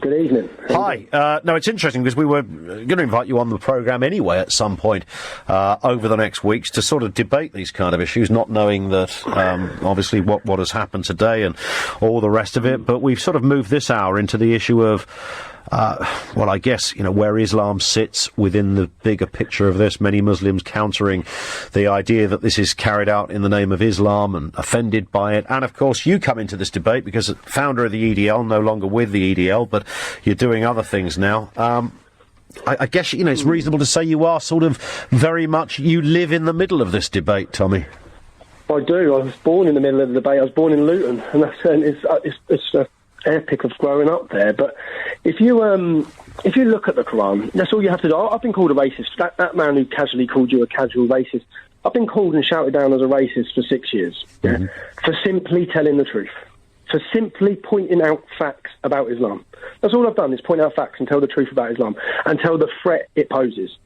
Good evening. Hi. No, it's interesting because we were going to invite you on the programme anyway at some point over the next weeks to sort of debate these kind of issues, not knowing that obviously what has happened today and all the rest of it. But we've sort of moved this hour into the issue of well, I guess, where Islam sits within the bigger picture of this. Many Muslims countering the idea that this is carried out in the name of Islam and offended by it. And, of course, you come into this debate because founder of the EDL, no longer with the EDL, but you're doing other things now. I guess, it's reasonable to say you are sort of very much, you live in the middle of this debate, Tommy. I do. I was born in the middle of the debate. I was born in Luton, and it's epic of growing up there. But if you look at the Quran, that's all you have to do. I've been called a racist. That man who casually called you a casual racist, I've been called and shouted down as a racist for 6 years, for simply telling the truth, for simply pointing out facts about Islam. That's all I've done, is point out facts and tell the truth about Islam and tell the threat it poses.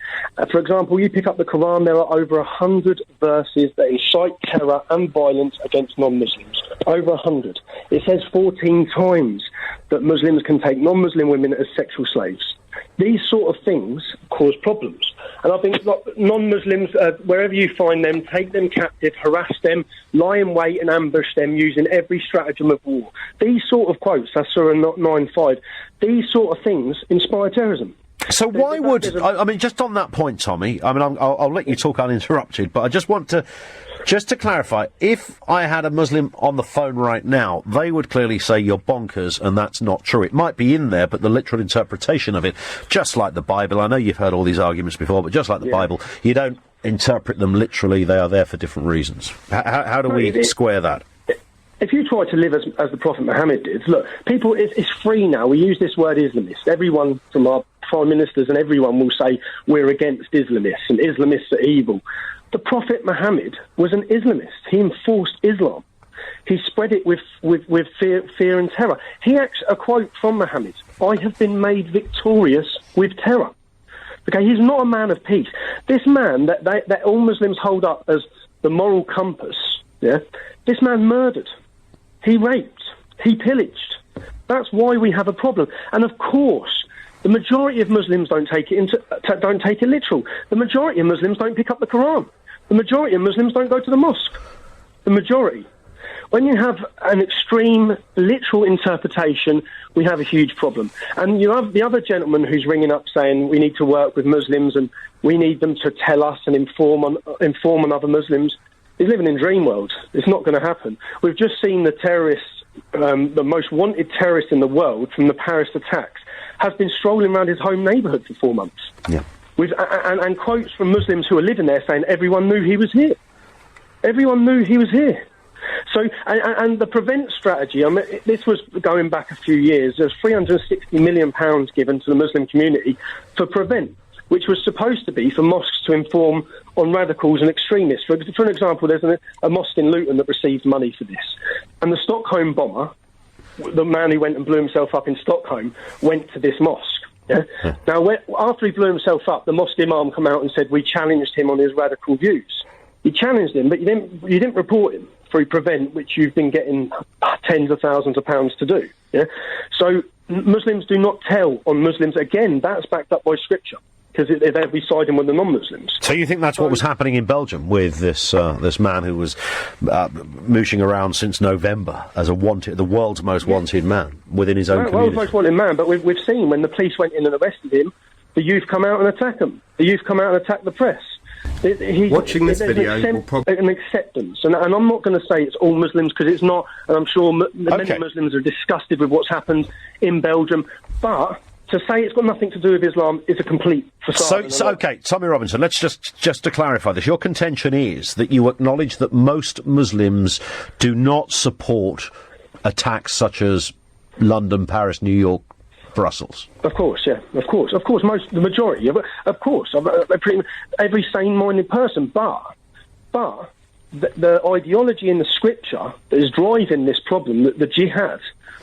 For example, you pick up the Quran, there are over 100 verses that incite terror and violence against non-Muslims. Over 100. It says 14 times that Muslims can take non-Muslim women as sexual slaves. These sort of things cause problems. And I think non-Muslims, wherever you find them, take them captive, harass them, lie in wait and ambush them using every stratagem of war. These sort of quotes, that's Surah 9:5, these sort of things inspire terrorism. So why would... I mean, just on that point, Tommy, I mean, I'll let you talk uninterrupted, but I just want to... Just to clarify, if I had a Muslim on the phone right now, they would clearly say you're bonkers, and that's not true. It might be in there, but the literal interpretation of it, just like the Bible, I know you've heard all these arguments before, but just like the Bible, you don't interpret them literally, they are there for different reasons. How do we square that? If you try to live as the Prophet Muhammad did, look, people, it's free now. We use this word Islamist. Everyone from our prime ministers and everyone will say we're against Islamists and Islamists are evil. The Prophet Muhammad was an Islamist. He enforced Islam. He spread it with fear and terror. He actually, a quote from Muhammad, "I have been made victorious with terror." Okay, he's not a man of peace. This man that all Muslims hold up as the moral compass, this man murdered. He raped. He pillaged. That's why we have a problem. And of course, the majority of Muslims don't take it literal. The majority of Muslims don't pick up the Quran. The majority of Muslims don't go to the mosque. The majority. When you have an extreme literal interpretation, we have a huge problem. And you have the other gentleman who's ringing up saying we need to work with Muslims and we need them to tell us and inform on other Muslims. He's living in dream world. It's not going to happen. We've just seen the terrorists, the most wanted terrorist in the world from the Paris attacks, has been strolling around his home neighbourhood for 4 months. Yeah. And quotes from Muslims who are living there saying everyone knew he was here. Everyone knew he was here. So, and the prevent strategy, I mean, this was going back a few years. There's £360 million given to the Muslim community for prevent, which was supposed to be for mosques to inform on radicals and extremists. For an example, there's a mosque in Luton that received money for this. And the Stockholm bomber, the man who went and blew himself up in Stockholm, went to this mosque. Yeah? Now, after he blew himself up, the mosque imam came out and said, we challenged him on his radical views. You challenged him, but you didn't report him through Prevent, which you've been getting tens of thousands of pounds to do. Yeah? So Muslims do not tell on Muslims. Again, that's backed up by Scripture, because they'll be siding with the non-Muslims. So you think that's what was happening in Belgium with this man who was mooshing around since November as the world's most wanted man within his own community? World's most wanted man, but we've seen when the police went in and arrested him, the youth come out and attack him. The youth come out and attack the press. Watching this video, an acceptance, and I'm not going to say it's all Muslims, because it's not, and I'm sure many Muslims are disgusted with what's happened in Belgium, but to say it's got nothing to do with Islam is a complete facade. So okay, Tommy Robinson, let's just to clarify this. Your contention is that you acknowledge that most Muslims do not support attacks such as London, Paris, New York, Brussels. Of course, yeah, of course, the majority, of course, every sane-minded person, but the ideology in the Scripture that is driving this problem, the jihad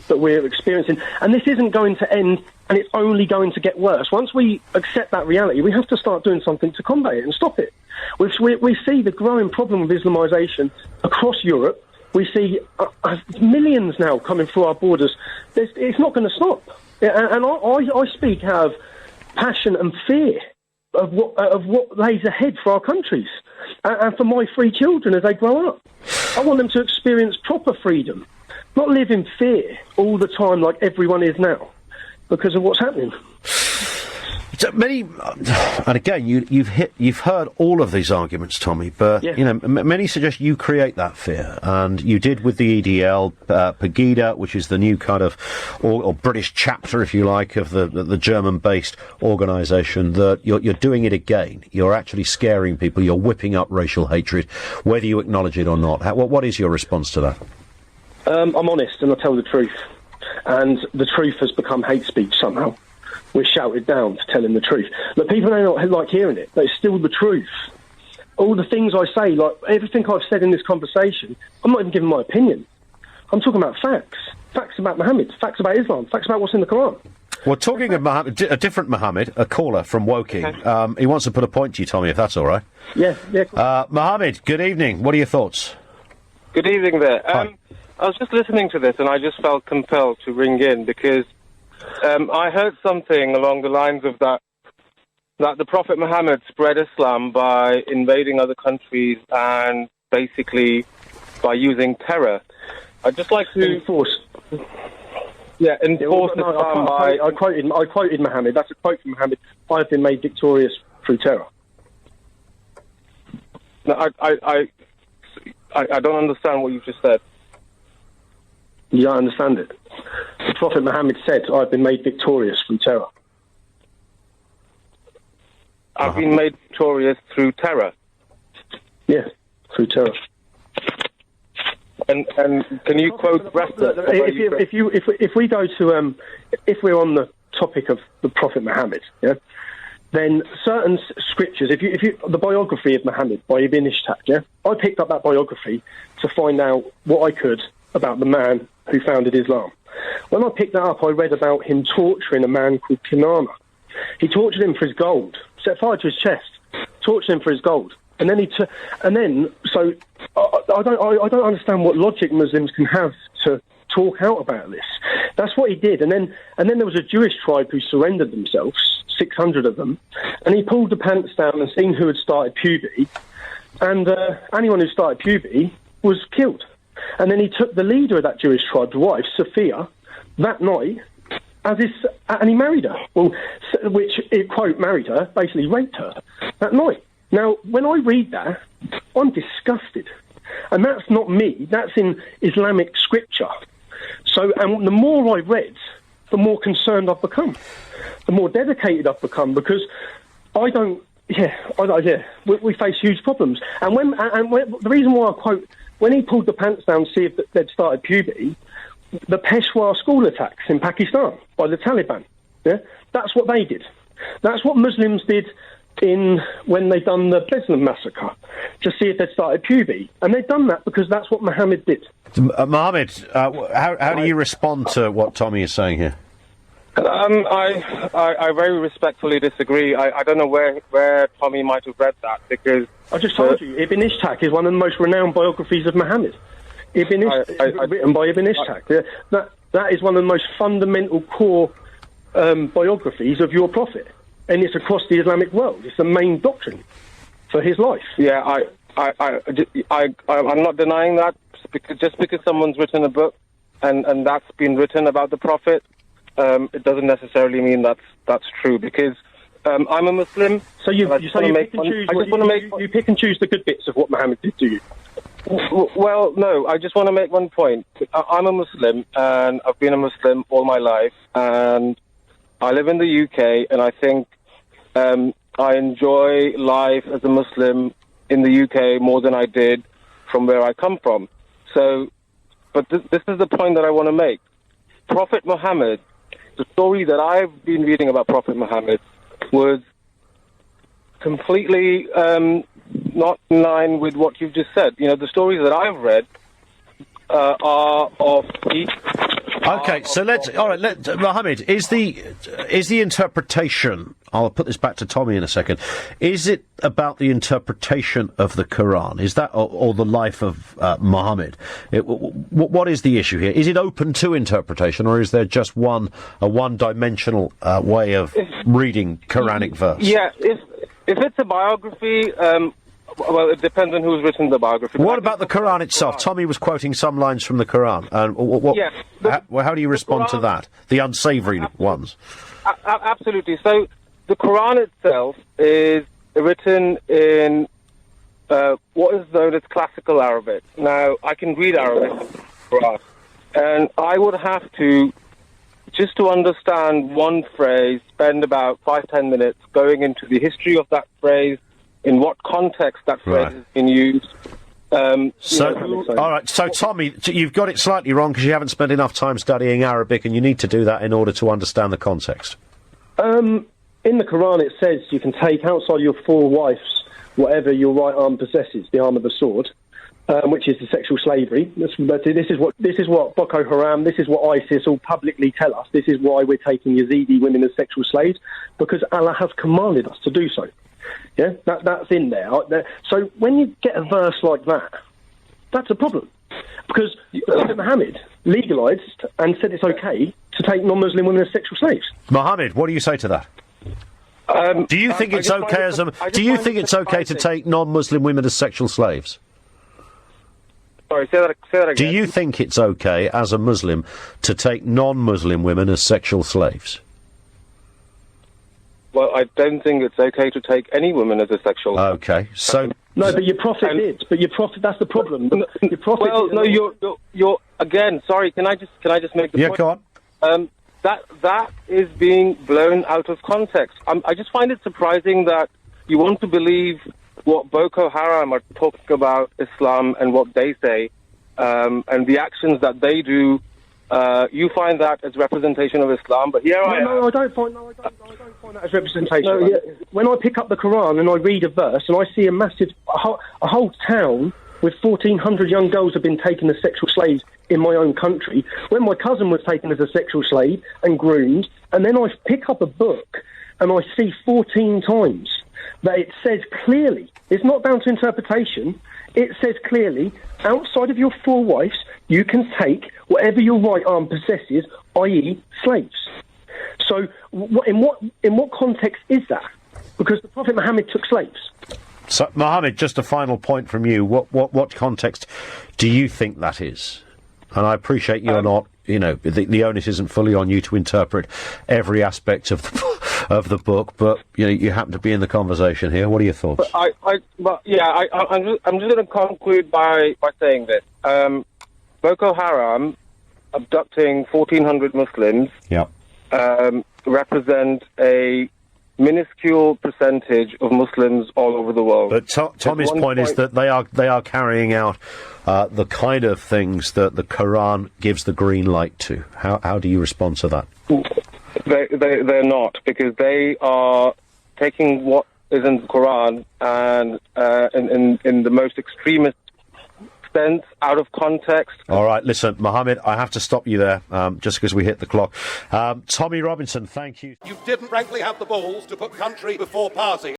that we're experiencing, and this isn't going to end, and it's only going to get worse. Once we accept that reality, we have to start doing something to combat it and stop it. We see the growing problem of Islamisation across Europe. We see millions now coming through our borders. It's not going to stop. Yeah, and I speak out of passion and fear of what lays ahead for our countries and for my 3 children as they grow up. I want them to experience proper freedom, not live in fear all the time like everyone is now because of what's happening. So many, and again, you've heard all of these arguments, Tommy. But many suggest you create that fear, and you did with the EDL, Pegida, which is the new kind of or British chapter, if you like, of the German-based organisation. That you're doing it again. You're actually scaring people. You're whipping up racial hatred, whether you acknowledge it or not. What is your response to that? I'm honest, and I tell the truth. And the truth has become hate speech somehow. We're shouted down for telling the truth. But people may not like hearing it, but it's still the truth. All the things I say, like everything I've said in this conversation, I'm not even giving my opinion. I'm talking about facts. Facts about Muhammad, facts about Islam, facts about what's in the Quran. Well, talking of Muhammad, a different Muhammad, a caller from Woking, he wants to put a point to you, Tommy, if that's all right. Yeah. Muhammad, good evening. What are your thoughts? Good evening there. I was just listening to this and I just felt compelled to ring in because I heard something along the lines of that the Prophet Muhammad spread Islam by invading other countries and basically by using terror. I'd just like to enforce. Islam by... I quoted Muhammad. That's a quote from Muhammad. I've been made victorious through terror. No, I don't understand what you've just said. You don't understand it. The Prophet Muhammad said, I've been made victorious through terror. I've been made victorious through terror? Yeah, through terror. And can you quote if we go to if we're on the topic of the Prophet Muhammad, then certain scriptures, if you the biography of Muhammad by Ibn Ishaq, I picked up that biography to find out what I could about the man who founded Islam. When I picked that up, I read about him torturing a man called Kinana. He tortured him for his gold, set fire to his chest, tortured him for his gold, and then so I don't understand what logic Muslims can have to talk out about this. That's what he did, and then there was a Jewish tribe who surrendered themselves, 600 of them, and he pulled the pants down and seen who had started puberty, and anyone who started puberty was killed. And then he took the leader of that Jewish tribe's wife, Sophia, that night, and he married her. Well, which, quote, married her, basically raped her that night. Now, when I read that, I'm disgusted. And that's not me, that's in Islamic scripture. So, and the more I read, the more concerned I've become, the more dedicated I've become, because we face huge problems. And the reason why I quote, when he pulled the pants down to see if they'd started puberty, the Peshawar school attacks in Pakistan by the Taliban, that's what they did. That's what Muslims did when they done the Beslan massacre, to see if they'd started puberty. And they'd done that because that's what Muhammad did. Mohammed, how do you respond to what Tommy is saying here? I very respectfully disagree. I don't know where Tommy might have read that, because... I just told you, Ibn Ishaq is one of the most renowned biographies of Muhammad. Written by Ibn Ishaq. That is one of the most fundamental core biographies of your prophet. And it's across the Islamic world. It's the main doctrine for his life. Yeah, I'm not denying that. Just because someone's written a book and that's been written about the prophet, it doesn't necessarily mean that's true, because I'm a Muslim. So you pick and choose the good bits of what Muhammad did to you. Well, no, I just want to make one point. I'm a Muslim, and I've been a Muslim all my life, and I live in the UK, and I think I enjoy life as a Muslim in the UK more than I did from where I come from. So, but this is the point that I want to make. Prophet Muhammad, the story that I've been reading about Prophet Muhammad was completely not in line with what you've just said. You know, the stories that I've read are of... Okay, so Mohammed, is the interpretation I'll put this back to Tommy in a second. Is it about the interpretation of the Quran? Is that, or the life of Muhammad? What is the issue here? Is it open to interpretation, or is there just a one-dimensional way of reading Quranic verse? Yeah, if it's a biography, well, it depends on who's written the biography. What about the Quran itself? Tommy was quoting some lines from the Quran. How do you respond to that? The unsavoury ones. Absolutely. So the Quran itself is written in what is known as classical Arabic. Now, I can read Arabic, and I would have to, just to understand one phrase, spend about 5-10 minutes going into the history of that phrase, in what context that phrase has been used. All right. So, Tommy, you've got it slightly wrong because you haven't spent enough time studying Arabic, and you need to do that in order to understand the context. In the Quran, it says you can take outside your 4 wives whatever your right arm possesses, the arm of the sword, which is the sexual slavery. This is what Boko Haram, this is what ISIS all publicly tell us. This is why we're taking Yazidi women as sexual slaves, because Allah has commanded us to do so. Yeah, that's in there. So when you get a verse like that, that's a problem. Because Prophet Muhammad legalised and said it's okay to take non-Muslim women as sexual slaves. Mohammed, what do you say to that? Do you think it's okay to take non-Muslim women as sexual slaves? Sorry, say that again. Do you think it's okay as a Muslim to take non-Muslim women as sexual slaves? Well, I don't think it's okay to take any woman as a sexual. Okay, so no, but your prophet did. But your prophet, that's the problem. Your prophet. Well, no, you're again. Sorry, can I just make the point? Yeah, go on. That is being blown out of context. I just find it surprising that you want to believe what Boko Haram are talking about Islam and what they say, and the actions that they do. You find that as representation of Islam, but here I am. I don't find that as representation. When I pick up the Quran and I read a verse and I see a whole town with 1,400 young girls have been taken as sexual slaves in my own country, when my cousin was taken as a sexual slave and groomed, and then I pick up a book and I see 14 times that it says clearly, it's not down to interpretation, it says clearly, outside of your 4 wives, you can take whatever your right arm possesses, i.e. slaves. So in what context is that? Because the Prophet Muhammad took slaves. So, Mohammed, just a final point from you. What context do you think that is? And I appreciate you're not, the onus isn't fully on you to interpret every aspect of the book, but you happen to be in the conversation here. What are your thoughts? I'm just going to conclude by saying this. Boko Haram abducting 1,400 Muslims represent a minuscule percentage of Muslims all over the world. But Tommy's point is that they are carrying out the kind of things that the Quran gives the green light to. How do you respond to that? They're not, because they are taking what is in the Quran and in the most extremist sense, out of context. All right, listen, Mohammed, I have to stop you there, just because we hit the clock. Tommy Robinson, thank you. You didn't frankly have the balls to put country before party.